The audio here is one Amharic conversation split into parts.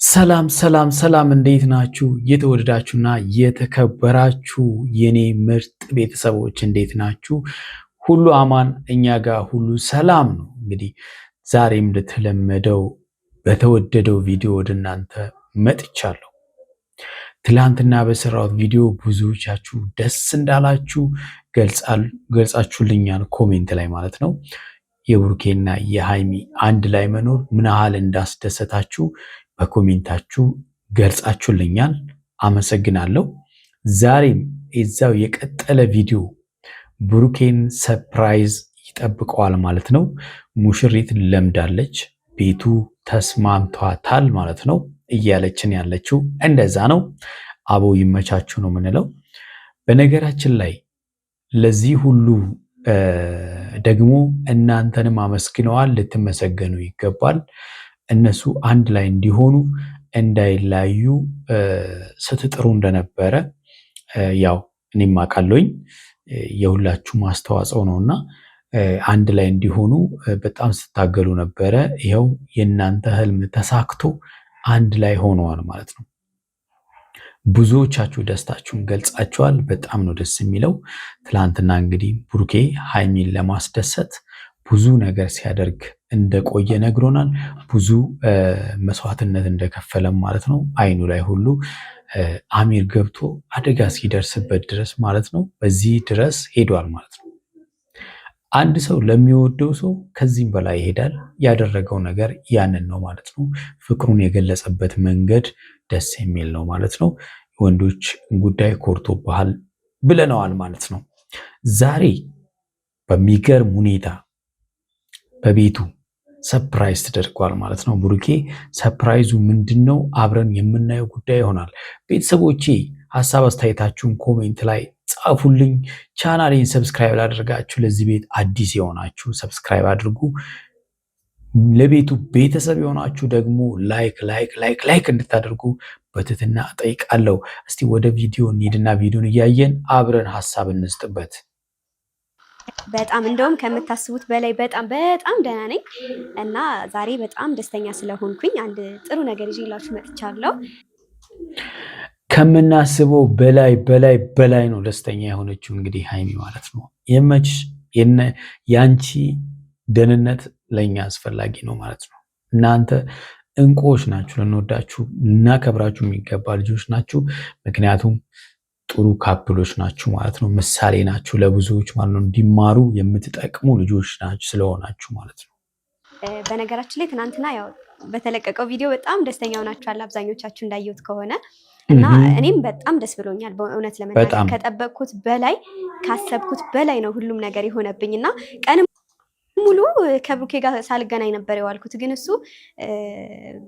ሰላም ሰላም ሰላም እንዴት ናችሁ? የተወደዳችሁና የተከበራችሁ የኔ ምርጥ ቤተሰቦች እንዴት ናችሁ? ሁሉ አማን፣ እኛ ጋር ሁሉ ሰላም ነው። እንግዲህ ዛሬም እንደተለመደው በተወደደው ቪዲዮ ወደ እናንተ መጥቻለሁ። ትላንትና በሰራሁት ቪዲዮ ብዙዎቻችሁ ደስ እንዳላችሁ ገልጻችሁልኛል፣ ኮሜንት ላይ ማለት ነው። የብሩኬና የሃይሚ አንድ ላይ መኖር ምን ያህል እንዳስደሰታችሁ በኮሜንታችሁ ገልጻችሁልኛል። አመሰግናለሁ። ዛሬም የዛው የቀጠለ ቪዲዮ ብሩኬን ሰርፕራይዝ ይጠብቀዋል ማለት ነው። ሙሽሪት ለምዳለች፣ ቤቱ ተስማምቷታል ማለት ነው እያለችን ያለችው እንደዛ ነው። አቦ ይመቻችሁ ነው የምንለው። በነገራችን ላይ ለዚህ ሁሉ ደግሞ እናንተንም አመስግነዋል፣ ልትመሰገኑ ይገባል። እነሱ አንድ ላይ እንዲሆኑ እንዳይላዩ ስትጥሩ እንደነበረ ያው እኔም አውቃለሁኝ። የሁላችሁም አስተዋጽኦ ነውና አንድ ላይ እንዲሆኑ በጣም ስታገሉ ነበረ። ይኸው የእናንተ ህልም ተሳክቶ አንድ ላይ ሆነዋል ማለት ነው። ብዙዎቻችሁ ደስታችሁን ገልጻችኋል። በጣም ነው ደስ የሚለው። ትላንትና እንግዲህ ብሩኬ ሃይሚን ለማስደሰት ብዙ ነገር ሲያደርግ እንደቆየ ነግሮናል። ብዙ መስዋዕትነት እንደከፈለም ማለት ነው። አይኑ ላይ ሁሉ አሚር ገብቶ አደጋ እስኪደርስበት ድረስ ማለት ነው። በዚህ ድረስ ሄዷል ማለት ነው። አንድ ሰው ለሚወደው ሰው ከዚህም በላይ ይሄዳል። ያደረገው ነገር ያንን ነው ማለት ነው። ፍቅሩን የገለጸበት መንገድ ደስ የሚል ነው ማለት ነው። ወንዶች ጉዳይ ኮርቶብሃል ብለነዋል ማለት ነው። ዛሬ በሚገርም ሁኔታ በቤቱ ሰፕራይዝ ተደርጓል ማለት ነው። ብሩኬ ሰፕራይዙ ምንድን ነው? አብረን የምናየው ጉዳይ ይሆናል። ቤተሰቦቼ ሀሳብ አስተያየታችሁን ኮሜንት ላይ ጻፉልኝ። ቻናሌን ሰብስክራይብ ላደርጋችሁ፣ ለዚህ ቤት አዲስ የሆናችሁ ሰብስክራይብ አድርጉ። ለቤቱ ቤተሰብ የሆናችሁ ደግሞ ላይክ እንድታደርጉ በትህትና እጠይቃለሁ። እስቲ ወደ ቪዲዮ እንሂድና ቪዲዮን እያየን አብረን ሀሳብ እንስጥበት። በጣም እንደውም ከምታስቡት በላይ በጣም ደህና ነኝ እና ዛሬ በጣም ደስተኛ ስለሆንኩኝ አንድ ጥሩ ነገር ይዤላችሁ መጥቻለሁ። ከምናስበው በላይ ነው ደስተኛ የሆነችው እንግዲህ ሃይሚ ማለት ነው። ያንቺ ደህንነት ለእኛ አስፈላጊ ነው ማለት ነው። እናንተ እንቁዎች ናችሁ፣ ልንወዳችሁ ልናከብራችሁ የሚገባ ልጆች ናችሁ። ምክንያቱም ጥሩ ካፕሎች ናችሁ ማለት ነው። ምሳሌ ናችሁ ለብዙዎች ማለት ነው። እንዲማሩ የምትጠቅሙ ልጆች ናችሁ ስለሆናችሁ ማለት ነው። በነገራችን ላይ ትናንትና ያው በተለቀቀው ቪዲዮ በጣም ደስተኛ ሆናችኋል አብዛኞቻችሁ እንዳየሁት ከሆነ እና እኔም በጣም ደስ ብሎኛል በእውነት ለመናገር ከጠበቅኩት በላይ ካሰብኩት በላይ ነው ሁሉም ነገር የሆነብኝ እና ቀንም ሙሉ ከብሩኬ ጋር ሳልገናኝ ነበር የዋልኩት። ግን እሱ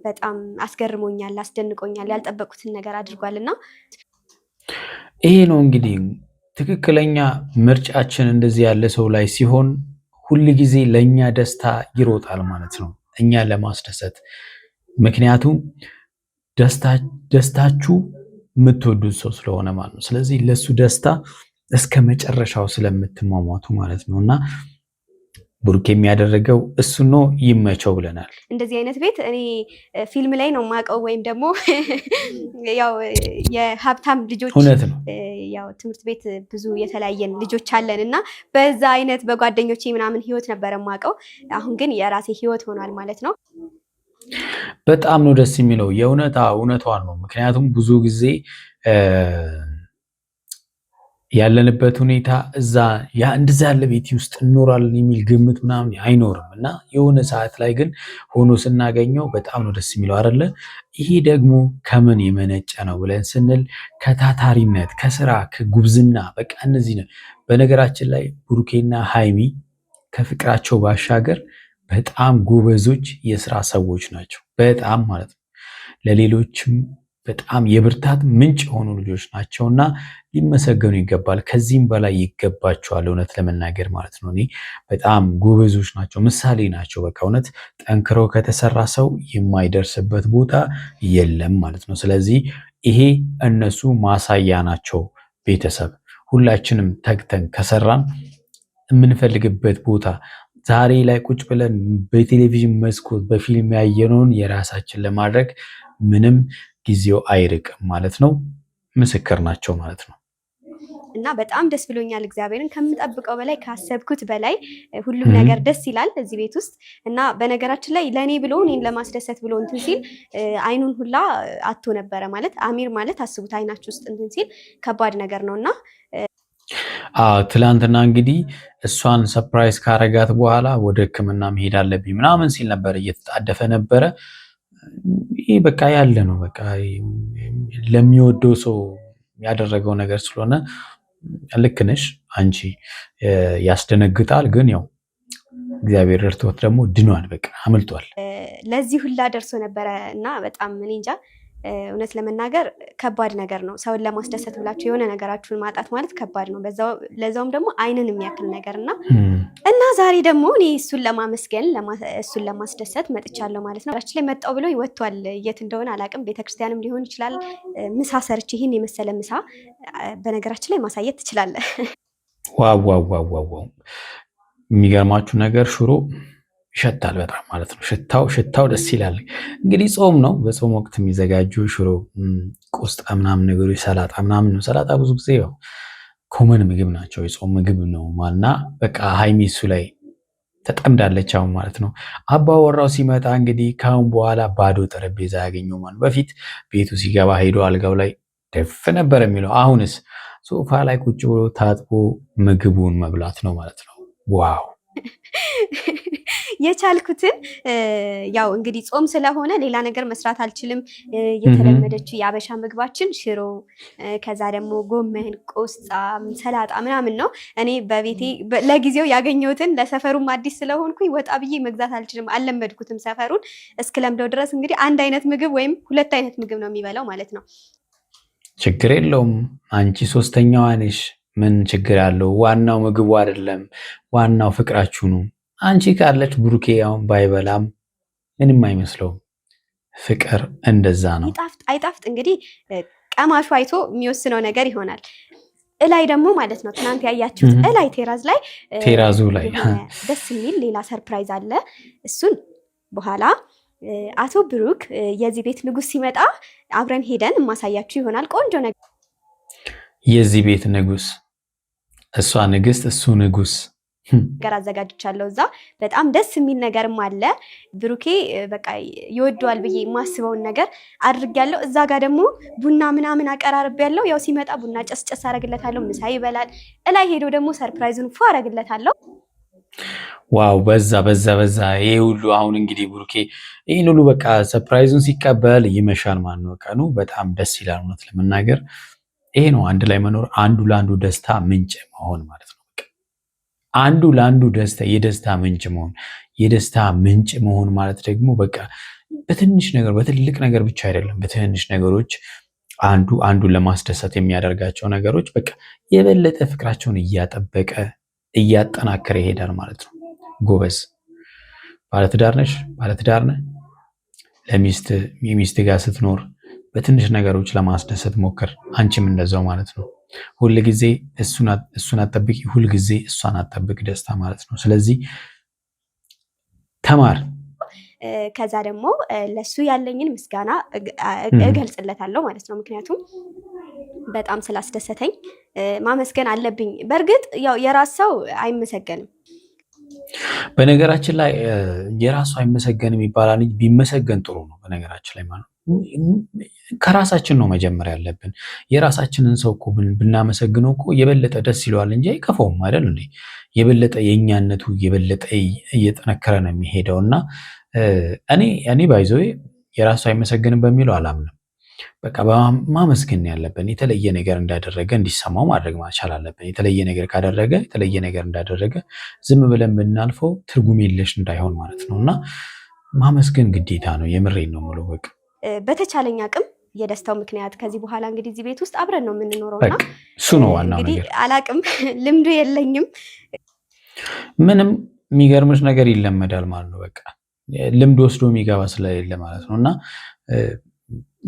በጣም አስገርሞኛል፣ አስደንቆኛል። ያልጠበቅኩትን ነገር አድርጓልና ይሄ ነው እንግዲህ ትክክለኛ ምርጫችን። እንደዚህ ያለ ሰው ላይ ሲሆን ሁል ጊዜ ለእኛ ደስታ ይሮጣል ማለት ነው፣ እኛ ለማስደሰት። ምክንያቱም ደስታችሁ የምትወዱት ሰው ስለሆነ ማለት ነው። ስለዚህ ለሱ ደስታ እስከ መጨረሻው ስለምትሟሟቱ ማለት ነው እና ብሩክ የሚያደረገው እሱ ነው። ይመቸው ብለናል። እንደዚህ አይነት ቤት እኔ ፊልም ላይ ነው የማውቀው፣ ወይም ደግሞ ያው የሀብታም ልጆች እውነት ነው። ያው ትምህርት ቤት ብዙ የተለያየን ልጆች አለን እና በዛ አይነት በጓደኞቼ ምናምን ህይወት ነበረ የማውቀው። አሁን ግን የራሴ ህይወት ሆኗል ማለት ነው። በጣም ነው ደስ የሚለው። እውነቷን ነው። ምክንያቱም ብዙ ጊዜ ያለንበት ሁኔታ እንደዛ ያለ ቤት ውስጥ እንኖራለን የሚል ግምት ምናምን አይኖርም እና የሆነ ሰዓት ላይ ግን ሆኖ ስናገኘው በጣም ነው ደስ የሚለው አይደለ? ይሄ ደግሞ ከምን የመነጨ ነው ብለን ስንል ከታታሪነት፣ ከስራ፣ ከጉብዝና በቃ እነዚህ ነው። በነገራችን ላይ ብሩኬና ሃይሚ ከፍቅራቸው ባሻገር በጣም ጎበዞች የስራ ሰዎች ናቸው። በጣም ማለት ነው። ለሌሎችም በጣም የብርታት ምንጭ የሆኑ ልጆች ናቸውና ሊመሰገኑ ይገባል። ከዚህም በላይ ይገባቸዋል እውነት ለመናገር ማለት ነው። እኔ በጣም ጎበዞች ናቸው፣ ምሳሌ ናቸው። በቃ እውነት ጠንክረው ከተሰራ ሰው የማይደርስበት ቦታ የለም ማለት ነው። ስለዚህ ይሄ እነሱ ማሳያ ናቸው። ቤተሰብ ሁላችንም ተግተን ከሰራን የምንፈልግበት ቦታ ዛሬ ላይ ቁጭ ብለን በቴሌቪዥን መስኮት በፊልም ያየነውን የራሳችን ለማድረግ ምንም ጊዜው አይርቅም ማለት ነው። ምስክር ናቸው ማለት ነው። እና በጣም ደስ ብሎኛል። እግዚአብሔርን ከምጠብቀው በላይ ካሰብኩት በላይ ሁሉም ነገር ደስ ይላል እዚህ ቤት ውስጥ እና በነገራችን ላይ ለእኔ ብሎ እኔን ለማስደሰት ብሎ እንትን ሲል አይኑን ሁላ አቶ ነበረ ማለት አሚር ማለት አስቡት አይናችሁ ውስጥ እንትን ሲል ከባድ ነገር ነው እና ትላንትና እንግዲህ እሷን ሰፕራይዝ ካረጋት በኋላ ወደ ሕክምና መሄድ አለብኝ ምናምን ሲል ነበር፣ እየተጣደፈ ነበረ። ይህ በቃ ያለ ነው። በቃ ለሚወደው ሰው ያደረገው ነገር ስለሆነ ልክ ነሽ አንቺ። ያስደነግጣል፣ ግን ያው እግዚአብሔር ረድቶት ደግሞ ድኗል። በቃ አምልጧል። ለዚህ ሁላ ደርሶ ነበረ እና በጣም እኔ እንጃ እውነት ለመናገር ከባድ ነገር ነው። ሰውን ለማስደሰት ብላችሁ የሆነ ነገራችሁን ማጣት ማለት ከባድ ነው። ለዛውም ደግሞ አይንን የሚያክል ነገር እና ዛሬ ደግሞ እኔ እሱን ለማመስገን እሱን ለማስደሰት መጥቻለሁ ማለት ነው። ራችን ላይ መጣው ብሎ ወጥቷል። የት እንደሆነ አላውቅም። ቤተክርስቲያንም ሊሆን ይችላል። ምሳ ሰርች ይህን የመሰለ ምሳ በነገራችን ላይ ማሳየት ትችላለህ። ዋው የሚገርማችሁ ነገር ሽሮ ይሸታል በጣም ማለት ነው። ሽታው ደስ ይላል። እንግዲህ ጾም ነው። በጾም ወቅት የሚዘጋጁ ሽሮ፣ ቆስጣ ምናምን ነገሮች፣ ሰላጣ ምናምን ነው። ሰላጣ ብዙ ጊዜ ያው ኮመን ምግብ ናቸው፣ የጾም ምግብ ነው ማለትና በቃ ሀይሚ እሱ ላይ ተጠምዳለች አሁን ማለት ነው። አባወራው ሲመጣ እንግዲህ ካሁን በኋላ ባዶ ጠረጴዛ ያገኘው ማለት በፊት ቤቱ ሲገባ ሄዶ አልጋው ላይ ደፍ ነበር የሚለው። አሁንስ ሶፋ ላይ ቁጭ ብሎ ታጥቦ ምግቡን መብላት ነው ማለት ነው። ዋው የቻልኩትን ያው እንግዲህ ጾም ስለሆነ ሌላ ነገር መስራት አልችልም። የተለመደችው የአበሻ ምግባችን ሽሮ፣ ከዛ ደግሞ ጎመን፣ ቆስጣ፣ ሰላጣ ምናምን ነው። እኔ በቤቴ ለጊዜው ያገኘሁትን ለሰፈሩም አዲስ ስለሆንኩኝ ወጣ ብዬ መግዛት አልችልም፣ አልለመድኩትም ሰፈሩን። እስክለምደው ድረስ እንግዲህ አንድ አይነት ምግብ ወይም ሁለት አይነት ምግብ ነው የሚበላው ማለት ነው። ችግር የለውም አንቺ ሶስተኛዋ ነሽ። ምን ችግር አለው? ዋናው ምግቡ አይደለም፣ ዋናው ፍቅራችሁ ነው። አንቺ ካለች ብሩኬ ያውን ባይበላም ምንም አይመስለውም። ፍቅር እንደዛ ነው። ይጣፍጥ አይጣፍጥ እንግዲህ ቀማሹ አይቶ የሚወስነው ነገር ይሆናል። እላይ ደግሞ ማለት ነው ትናንት ያያችሁት እላይ ቴራዙ ላይ ደስ የሚል ሌላ ሰርፕራይዝ አለ። እሱን በኋላ አቶ ብሩክ የዚህ ቤት ንጉስ ሲመጣ አብረን ሄደን የማሳያችሁ ይሆናል። ቆንጆ ነገር የዚህ ቤት ንጉስ፣ እሷ ንግስት፣ እሱ ንጉስ ነገር አዘጋጅቻለሁ። እዛ በጣም ደስ የሚል ነገርም አለ። ብሩኬ በቃ ይወደዋል ብዬ የማስበውን ነገር አድርጌያለሁ። እዛ ጋር ደግሞ ቡና ምናምን አቀራርቤያለሁ። ያው ሲመጣ ቡና ጨስጨስ አረግለታለሁ፣ ምሳ ይበላል። እላይ ሄዶ ደግሞ ሰርፕራይዙን ፎ አረግለታለሁ። ዋው በዛ ይሄ ሁሉ አሁን እንግዲህ ብሩኬ ይህን ሁሉ በቃ ሰርፕራይዙን ሲቀበል ይመሻል ማለት ነው። ቀኑ በጣም ደስ ይላል። እውነት ለመናገር ይሄ ነው አንድ ላይ መኖር፣ አንዱ ለአንዱ ደስታ ምንጭ መሆን ማለት ነው። አንዱ ለአንዱ የደስታ ምንጭ መሆን፣ የደስታ ምንጭ መሆን ማለት ደግሞ በቃ በትንሽ ነገር በትልቅ ነገር ብቻ አይደለም። በትንሽ ነገሮች አንዱ አንዱን ለማስደሰት የሚያደርጋቸው ነገሮች በቃ የበለጠ ፍቅራቸውን እያጠበቀ እያጠናከረ ይሄዳል ማለት ነው። ጎበዝ ባለትዳር ነሽ፣ ባለትዳር ነህ፣ የሚስት ጋር ስትኖር በትንሽ ነገሮች ለማስደሰት ሞክር። አንቺም እንደዛው ማለት ነው። ሁል ጊዜ እሱን አጠብቂ፣ ሁል ጊዜ እሷን አጠብቅ። ደስታ ማለት ነው። ስለዚህ ተማር። ከዛ ደግሞ ለሱ ያለኝን ምስጋና እገልጽለታለሁ ማለት ነው። ምክንያቱም በጣም ስላስደሰተኝ ማመስገን አለብኝ። በእርግጥ ያው የራስ ሰው አይመሰገንም። በነገራችን ላይ የራሱ አይመሰገንም ይባላል እንጂ ቢመሰገን ጥሩ ነው። በነገራችን ላይ ማለት ከራሳችን ነው መጀመር ያለብን። የራሳችንን ሰው እኮ ብናመሰግነው እኮ የበለጠ ደስ ይለዋል እንጂ አይከፋውም አይደል እንዴ? የበለጠ የእኛነቱ የበለጠ እየጠነከረ ነው የሚሄደው። እና እኔ ባይዘው የራሱ አይመሰገንም በሚለው አላምንም። በቃ ማመስገን ያለብን የተለየ ነገር እንዳደረገ እንዲሰማው ማድረግ ማቻል አለብን። የተለየ ነገር ካደረገ የተለየ ነገር እንዳደረገ ዝም ብለን ብናልፈው ትርጉም የለሽ እንዳይሆን ማለት ነው። እና ማመስገን ግዴታ ነው። የምሬን ነው የምለው። በቃ በተቻለኝ አቅም የደስታው ምክንያት ከዚህ በኋላ እንግዲህ እዚህ ቤት ውስጥ አብረን ነው የምንኖረውና እሱ ነው ዋናው ነገር። አላቅም ልምዱ የለኝም። ምንም የሚገርምሽ ነገር ይለመዳል ማለት ነው። በቃ ልምድ ወስዶ የሚገባ ስለሌለ ማለት ነው። እና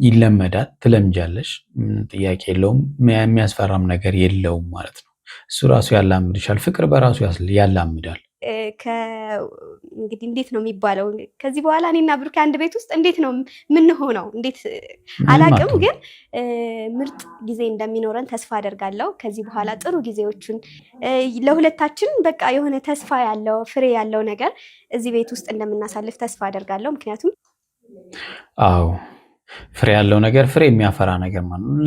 ይለመዳል፣ ትለምጃለሽ፣ ጥያቄ የለውም። የሚያስፈራም ነገር የለውም ማለት ነው። እሱ ራሱ ያላምድሻል። ፍቅር በራሱ ያላምዳል። እንግዲህ እንዴት ነው የሚባለው? ከዚህ በኋላ እኔና ብሩኬ አንድ ቤት ውስጥ እንዴት ነው የምንሆነው? እንዴት አላቅም፣ ግን ምርጥ ጊዜ እንደሚኖረን ተስፋ አደርጋለሁ። ከዚህ በኋላ ጥሩ ጊዜዎችን ለሁለታችን በቃ የሆነ ተስፋ ያለው ፍሬ ያለው ነገር እዚህ ቤት ውስጥ እንደምናሳልፍ ተስፋ አደርጋለሁ። ምክንያቱም አዎ ፍሬ ያለው ነገር ፍሬ የሚያፈራ ነገር ማለት ነው።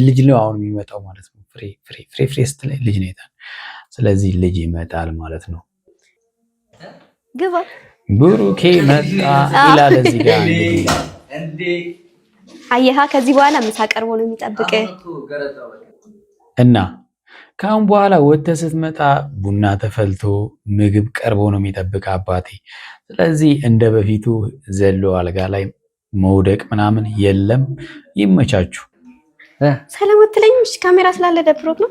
ልጅ ነው አሁን የሚመጣው ማለት ነው። ፍሬ ስትል ልጅ ነው ይታል። ስለዚህ ልጅ ይመጣል ማለት ነው። ግባ ብሩኬ መጣ ይላል እዚህ ጋር እንግዲህ አየሃ። ከዚህ በኋላ ምሳ ቀርቦ ነው የሚጠብቅ እና ካሁን በኋላ ወጥተህ ስትመጣ ቡና ተፈልቶ ምግብ ቀርቦ ነው የሚጠብቅ አባቴ። ስለዚህ እንደ በፊቱ ዘሎ አልጋ ላይ መውደቅ ምናምን የለም። ይመቻችሁ። ሰላም አትለኝም? እሺ ካሜራ ስላለ ደብሮት ነው።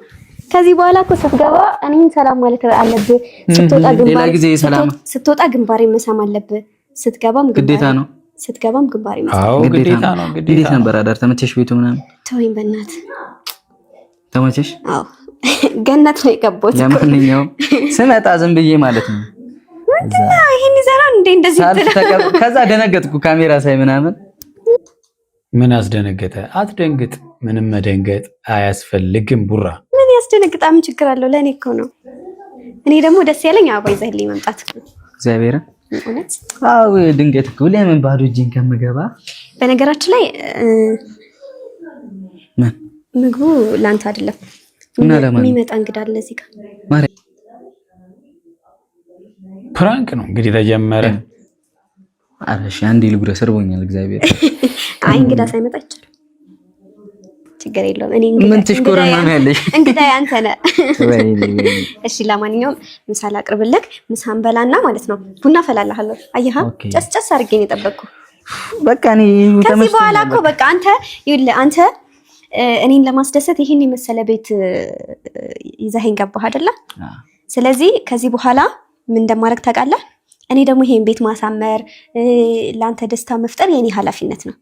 ከዚህ በኋላ እኮ ስትገባ እኔን ሰላም ማለት አለብህ። ስትወጣ ግንባሬ መሳም አለብህ። ስትገባም ግዴታ ነው። ስትገባም ግንባሬ መሳም አዎ ግዴታ ነው። እንዴት ነበር አዳር? ተመቸሽ? ቤቱ ምናምን ተወኝ በእናትህ። ተመቸሽ? አዎ ገነት ነው የገባሁት። ለማንኛውም ስመጣ ዝም ብዬ ማለት ነው ይሄን ይዘራል እንዴ እንደዚህ ተቀብ ከዛ ደነገጥኩ። ካሜራ ሳይ ምናምን ምን አስደነገጠ? አትደንግጥ። ምንም መደንገጥ አያስፈልግም። ቡራ ምን ያስደነግጣ? ምን ችግር አለው? ለኔ እኮ ነው። እኔ ደግሞ ደስ ያለኝ አበባ ይዘህልኝ መምጣት ነው። እግዚአብሔር እውነት። አዎ ድንገት እኮ ለምን ባዶ እጄን ከምገባ። በነገራችን ላይ ምግቡ ላንተ አይደለም። የሚመጣ እንግዳ አለ እዚህ ጋር። ፕራንክ ነው እንግዲህ ተጀመረ። አረሽ አንዴ ልጉረ ሰርቦኛል። እግዚአብሔር አይ እንግዳ ሳይመጣ ይችላል። ችግር የለውም። እኔ ምን ትሽኮረማለሽ? እንግዳ ያንተ ነህ። እሺ ለማንኛውም ምሳ ላቅርብልህ። ምሳን በላና ማለት ነው ቡና ፈላልሃለሁ። አየሃ ጨስጨስ አድርጌ ነው የጠበቅኩ። በቃ እኔ ከዚህ በኋላ እኮ በቃ አንተ እኔን ለማስደሰት ይሄን የመሰለ ቤት ይዘኸኝ ገባህ አይደለ? ስለዚህ ከዚህ በኋላ ምን እንደማደርግ ታውቃለህ? እኔ ደግሞ ይሄን ቤት ማሳመር ለአንተ ደስታ መፍጠር የኔ ኃላፊነት ነው።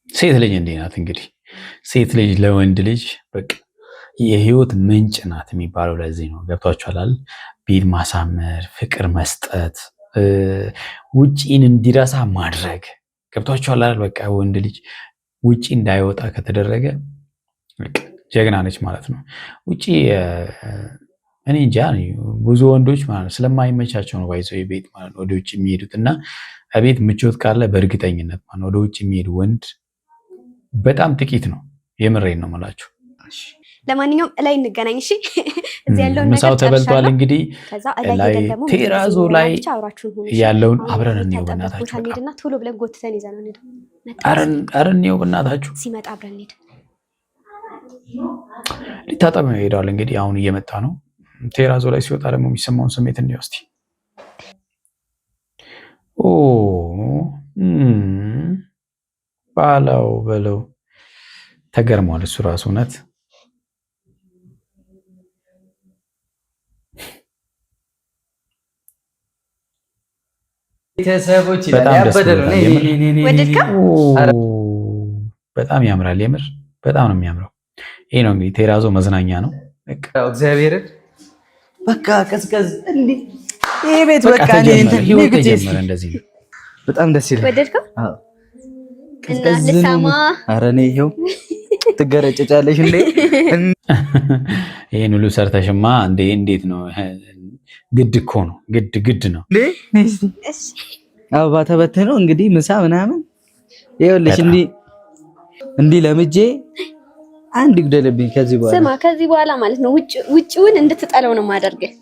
ሴት ልጅ እንዴ ናት እንግዲህ። ሴት ልጅ ለወንድ ልጅ በቃ የህይወት ምንጭ ናት የሚባለው ለዚህ ነው። ገብቷችኋል? ቤት ማሳመር፣ ፍቅር መስጠት፣ ውጪን እንዲረሳ ማድረግ። ገብቷችኋል? በቃ ወንድ ልጅ ውጪ እንዳይወጣ ከተደረገ ጀግና ነች ማለት ነው። ውጪ እኔ እንጃ ብዙ ወንዶች ማለት ስለማይመቻቸው ነው ባይዘው ቤት ማለት ነው ወደ ውጭ የሚሄዱት። እና ቤት ምቾት ካለ በእርግጠኝነት ማለት ወደ ውጭ የሚሄድ ወንድ በጣም ጥቂት ነው። የምሬን ነው የምላችሁ። ለማንኛውም ላይ እንገናኝ እሺ። እዚህ ያለውን ነገር ምሳው ተበልቷል። እንግዲህ ላይ ቴራዞ ላይ ያለውን አብረን እንየው በእናታችሁ። እንሂድና ቶሎ ብለን ጎትተን ይዘን እንሂድ። ኧረ እንየው በእናታችሁ። ሲመጣ አብረን እንሂድ። ሊታጠብ ሄደዋል እንግዲህ አሁን እየመጣ ነው። ቴራዞ ላይ ሲወጣ ደግሞ የሚሰማውን ስሜት እንየው እስቲ። ኦ ባላው በለው ተገርሟል እሱ ራሱ እውነት። ቤተሰቦች በጣም ያምራል። የምር በጣም ነው የሚያምረው። ይሄ ነው እንግዲህ ቴራዞ መዝናኛ ነው። እግዚአብሔር በቃ ቀዝቀዝ እንዴ ይሄ ቤት በቃ እንደዚህ ነው። በጣም ደስ ይላል። ወደድከው? አዎ እና ልሳማ። ኧረ እኔ ይሄው ትገረጨጫለሽ እንዴ? ይሄን ሁሉ ሰርተሽማ እንዴ! እንዴት ነው? ግድ እኮ ነው። ግድ ነው። እሺ አበባ ተበተነው እንግዲህ ምሳ ምናምን ይኸውልሽ እንዲህ ለምጄ አንድ ይግደልብኝ ከዚህ በኋላ። ስማ ከዚህ በኋላ ማለት ነው ውጪውን እንድትጠለው ነው ማደርገህ።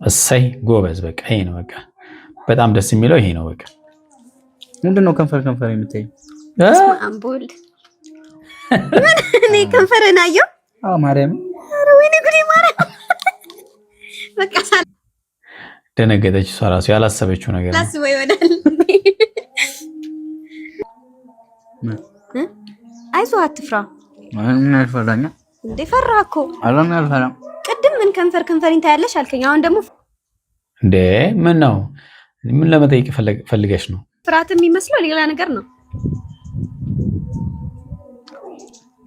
እሰይ ጎበዝ። በቃ ይሄ ነው በቃ በጣም ደስ የሚለው ይሄ ነው በቃ። ምንድነው ከንፈር የምትይኝ? አምቦል እኔ ከንፈርህን አየሁ። አዎ ማርያም። ኧረ ወይኔ ጉዴ ማርያም። በቃ ደነገጠች እሷ ራሱ ያላሰበችው ነገር ነው። ላስበው ይሆናል። አይዞህ አትፍራ። ምን አልፈራኛ እንዴ? ፈራህ እኮ። አልፈራም። ቅድም ምን ከንፈሪን ታያለሽ አልከኝ። አሁን ደግሞ እንዴ ምን ነው? ምን ለመጠየቅ ፈልገሽ ነው? ፍርሃት የሚመስለው ሌላ ነገር ነው።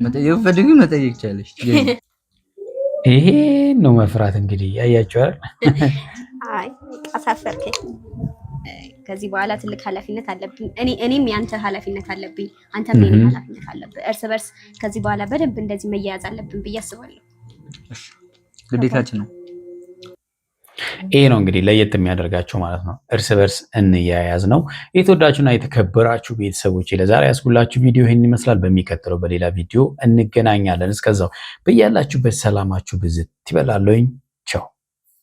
መጠየቅ ይቻለሽ። ይሄ ነው መፍራት እንግዲህ ያያችሁ አይደል? አይ አሳፈርከኝ። ከዚህ በኋላ ትልቅ ኃላፊነት አለብኝ። እኔም ያንተ ኃላፊነት አለብኝ፣ አንተም የኔ ኃላፊነት አለብህ። እርስ በርስ ከዚህ በኋላ በደንብ እንደዚህ መያያዝ አለብን ብዬ አስባለሁ። ግዴታችን ነው። ይሄ ነው እንግዲህ ለየት የሚያደርጋቸው ማለት ነው። እርስ በርስ እንያያዝ ነው። የተወዳችሁና የተከበራችሁ ቤተሰቦች ለዛሬ ያስኩላችሁ ቪዲዮ ይህን ይመስላል። በሚቀጥለው በሌላ ቪዲዮ እንገናኛለን። እስከዛው በያላችሁበት ሰላማችሁ ብዝት ይበላለኝ።